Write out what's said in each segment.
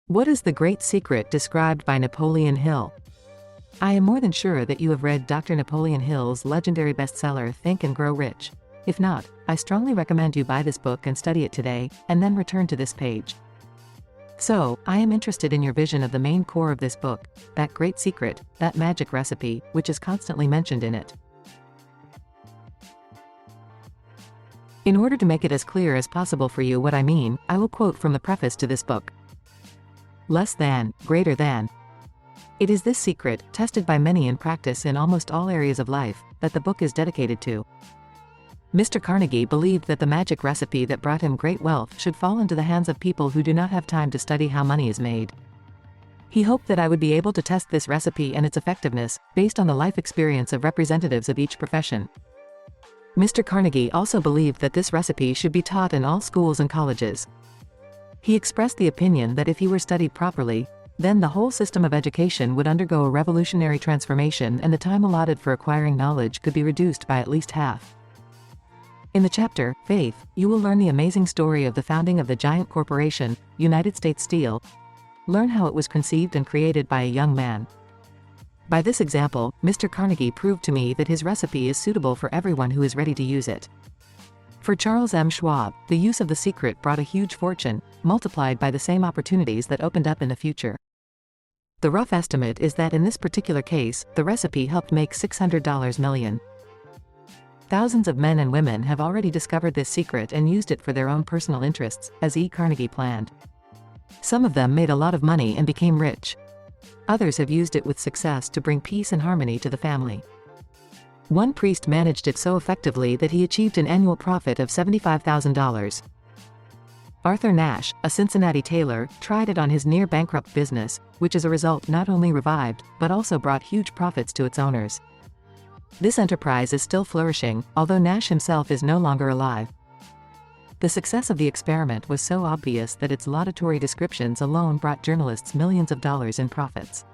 What is the great secret described by Napoleon Hill? I am more than sure that you have read Dr. Napoleon Hill's legendary bestseller Think and Grow Rich. If not, I strongly recommend you buy this book and study it today, and then return to this page. So, I am interested in your vision of the main core of this book, that great secret, that magic recipe, which is constantly mentioned in it. In order to make it as clear as possible for you what I mean, I will quote from the preface to this book. Less than, greater than. It is this secret, tested by many in practice in almost all areas of life, that the book is dedicated to. Mr. Carnegie believed that the magic recipe that brought him great wealth should fall into the hands of people who do not have time to study how money is made. He hoped that I would be able to test this recipe and its effectiveness, based on the life experience of representatives of each profession. Mr. Carnegie also believed that this recipe should be taught in all schools and colleges. He expressed the opinion that if he were studied properly, then the whole system of education would undergo a revolutionary transformation and the time allotted for acquiring knowledge could be reduced by at least half. In the chapter, Faith, you will learn the amazing story of the founding of the giant corporation, United States Steel. Learn how it was conceived and created by a young man. By this example, Mr. Carnegie proved to me that his recipe is suitable for everyone who is ready to use it. For Charles M. Schwab, the use of the secret brought a huge fortune, multiplied by the same opportunities that opened up in the future. The rough estimate is that in this particular case, the recipe helped make $600 million. Thousands of men and women have already discovered this secret and used it for their own personal interests, as E. Carnegie planned. Some of them made a lot of money and became rich. Others have used it with success to bring peace and harmony to the family. One priest managed it so effectively that he achieved an annual profit of $75,000. Arthur Nash, a Cincinnati tailor, tried it on his near-bankrupt business, which as a result not only revived, but also brought huge profits to its owners. This enterprise is still flourishing, although Nash himself is no longer alive. The success of the experiment was so obvious that its laudatory descriptions alone brought journalists millions of dollars in profits.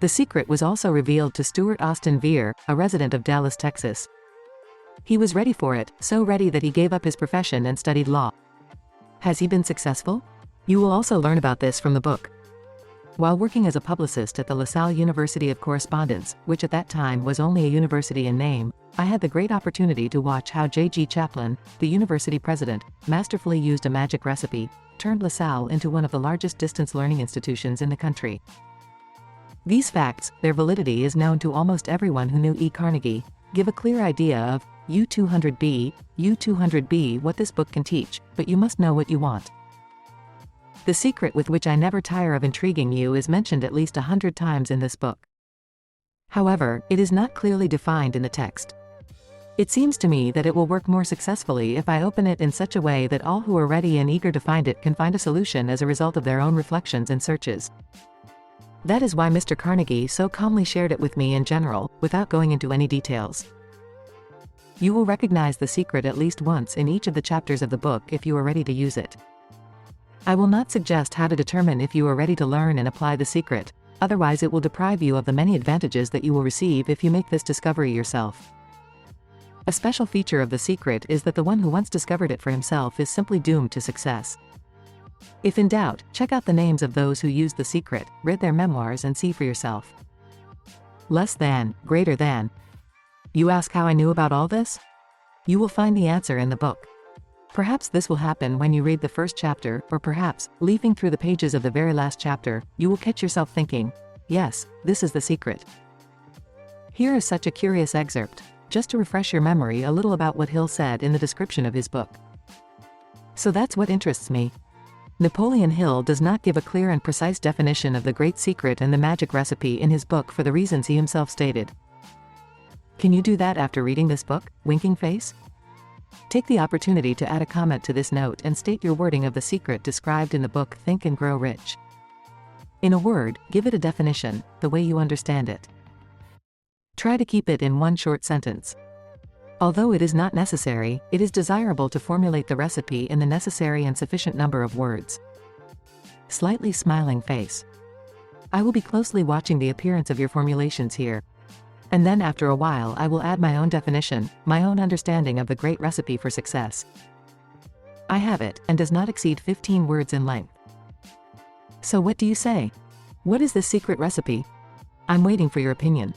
The secret was also revealed to Stuart Austin Veer, a resident of Dallas, Texas. He was ready for it, so ready that he gave up his profession and studied law. Has he been successful? You will also learn about this from the book. While working as a publicist at the LaSalle University of Correspondence, which at that time was only a university in name, I had the great opportunity to watch how J.G. Chaplin, the university president, masterfully used a magic recipe, turned LaSalle into one of the largest distance learning institutions in the country. These facts, their validity is known to almost everyone who knew E. Carnegie, give a clear idea of U200B, what this book can teach, but you must know what you want. The secret with which I never tire of intriguing you is mentioned at least 100 times in this book. However, it is not clearly defined in the text. It seems to me that it will work more successfully if I open it in such a way that all who are ready and eager to find it can find a solution as a result of their own reflections and searches. That is why Mr. Carnegie so calmly shared it with me in general, without going into any details. You will recognize the secret at least once in each of the chapters of the book if you are ready to use it. I will not suggest how to determine if you are ready to learn and apply the secret, otherwise it will deprive you of the many advantages that you will receive if you make this discovery yourself. A special feature of the secret is that the one who once discovered it for himself is simply doomed to success. If in doubt, check out the names of those who used the secret, read their memoirs and see for yourself. Less than, greater than. You ask how I knew about all this? You will find the answer in the book. Perhaps this will happen when you read the first chapter, or perhaps, leafing through the pages of the very last chapter, you will catch yourself thinking, yes, this is the secret. Here is such a curious excerpt, just to refresh your memory a little about what Hill said in the description of his book. So that's what interests me. Napoleon Hill does not give a clear and precise definition of the great secret and the magic recipe in his book for the reasons he himself stated. Can you do that after reading this book, winking face? Take the opportunity to add a comment to this note and state your wording of the secret described in the book Think and Grow Rich. In a word, give it a definition, the way you understand it. Try to keep it in one short sentence. Although it is not necessary, it is desirable to formulate the recipe in the necessary and sufficient number of words. Slightly smiling face. I will be closely watching the appearance of your formulations here. And then after a while I will add my own definition, my own understanding of the great recipe for success. I have it, and does not exceed 15 words in length. So what do you say? What is this secret recipe? I'm waiting for your opinion.